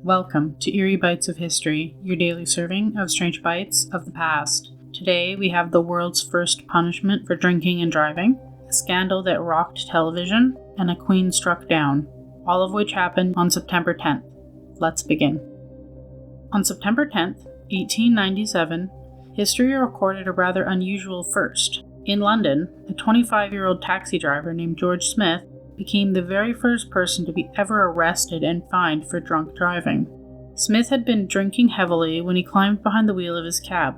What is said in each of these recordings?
Welcome to Eerie Bites of History, your daily serving of strange bites of the past. Today we have the world's first punishment for drinking and driving, a scandal that rocked television, and a queen struck down, all of which happened on September 10th. Let's begin. On September 10th, 1897, history recorded a rather unusual first. In London, a 25-year-old taxi driver named George Smith became the very first person to be ever arrested and fined for drunk driving. Smith had been drinking heavily when he climbed behind the wheel of his cab.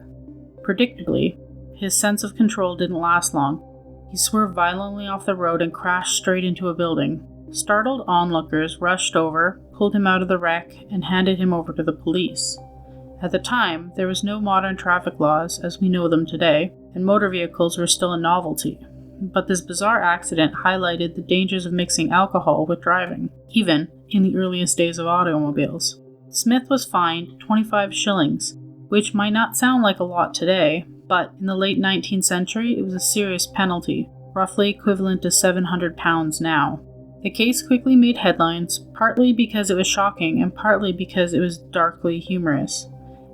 Predictably, his sense of control didn't last long. He swerved violently off the road and crashed straight into a building. Startled onlookers rushed over, pulled him out of the wreck, and handed him over to the police. At the time, there was no modern traffic laws as we know them today, and motor vehicles were still a novelty. But this bizarre accident highlighted the dangers of mixing alcohol with driving, even in the earliest days of automobiles. Smith was fined 25 shillings, which might not sound like a lot today, but in the late 19th century it was a serious penalty, roughly equivalent to £700 now. The case quickly made headlines, partly because it was shocking and partly because it was darkly humorous.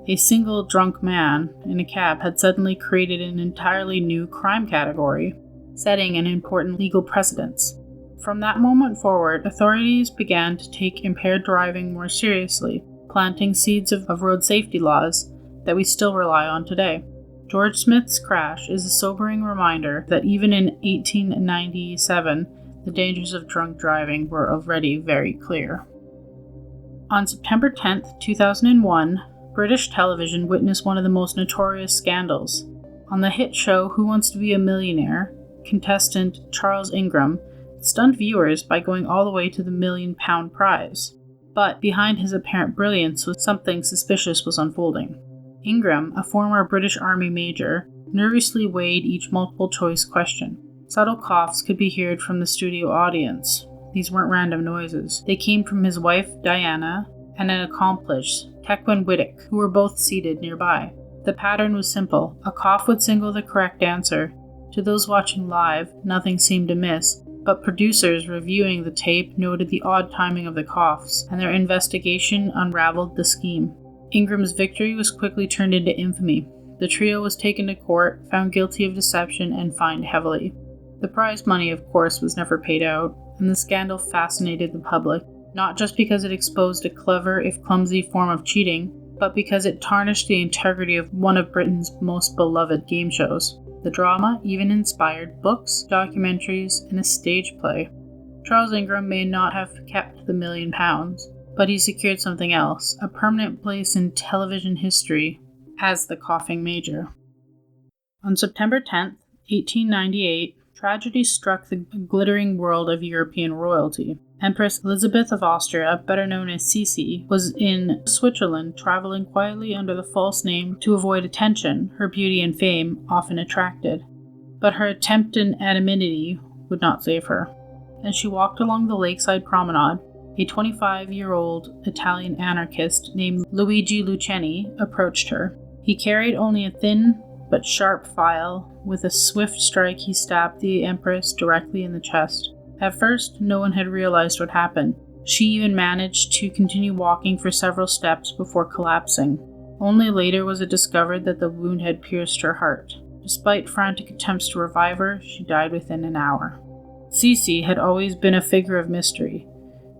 A single drunk man in a cab had suddenly created an entirely new crime category, setting an important legal precedence. From that moment forward, authorities began to take impaired driving more seriously, planting seeds of road safety laws that we still rely on today. George Smith's crash is a sobering reminder that even in 1897, the dangers of drunk driving were already very clear. On September 10, 2001, British television witnessed one of the most notorious scandals. On the hit show Who Wants to Be a Millionaire, contestant Charles Ingram stunned viewers by going all the way to the £1 million prize. But behind his apparent brilliance was something suspicious was unfolding. Ingram, a former British Army major, nervously weighed each multiple-choice question. Subtle coughs could be heard from the studio audience. These weren't random noises. They came from his wife, Diana, and an accomplice, Tequin Whittick, who were both seated nearby. The pattern was simple. A cough would signal the correct answer. To those watching live, nothing seemed amiss, but producers reviewing the tape noted the odd timing of the coughs, and their investigation unraveled the scheme. Ingram's victory was quickly turned into infamy. The trio was taken to court, found guilty of deception, and fined heavily. The prize money, of course, was never paid out, and the scandal fascinated the public, not just because it exposed a clever, if clumsy, form of cheating, but because it tarnished the integrity of one of Britain's most beloved game shows. The drama even inspired books, documentaries, and a stage play. Charles Ingram may not have kept the £1 million, but he secured something else, a permanent place in television history as the coughing major. On September 10th, 1898, tragedy struck the glittering world of European royalty. Empress Elisabeth of Austria, better known as Sisi, was in Switzerland traveling quietly under the false name to avoid attention her beauty and fame often attracted. But her attempt at anonymity would not save her. As she walked along the lakeside promenade, a 25-year-old Italian anarchist named Luigi Lucchini approached her. He carried only a thin but sharp file. With a swift strike, he stabbed the Empress directly in the chest. At first, no one had realized what happened. She even managed to continue walking for several steps before collapsing. Only later was it discovered that the wound had pierced her heart. Despite frantic attempts to revive her, she died within an hour. Sisi had always been a figure of mystery.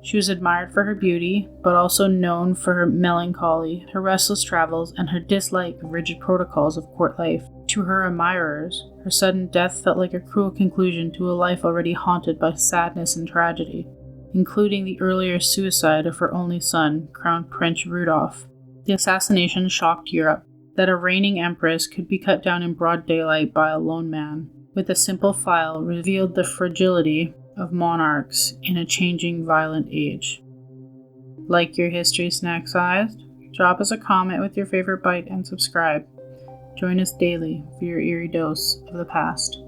She was admired for her beauty, but also known for her melancholy, her restless travels, and her dislike of rigid protocols of court life. To her admirers, her sudden death felt like a cruel conclusion to a life already haunted by sadness and tragedy, including the earlier suicide of her only son, Crown Prince Rudolph. The assassination shocked Europe, that a reigning empress could be cut down in broad daylight by a lone man. With a simple file revealed the fragility of monarchs in a changing, violent age. Like your history snack-sized? Drop us a comment with your favorite bite and subscribe. Join us daily for your eerie dose of the past.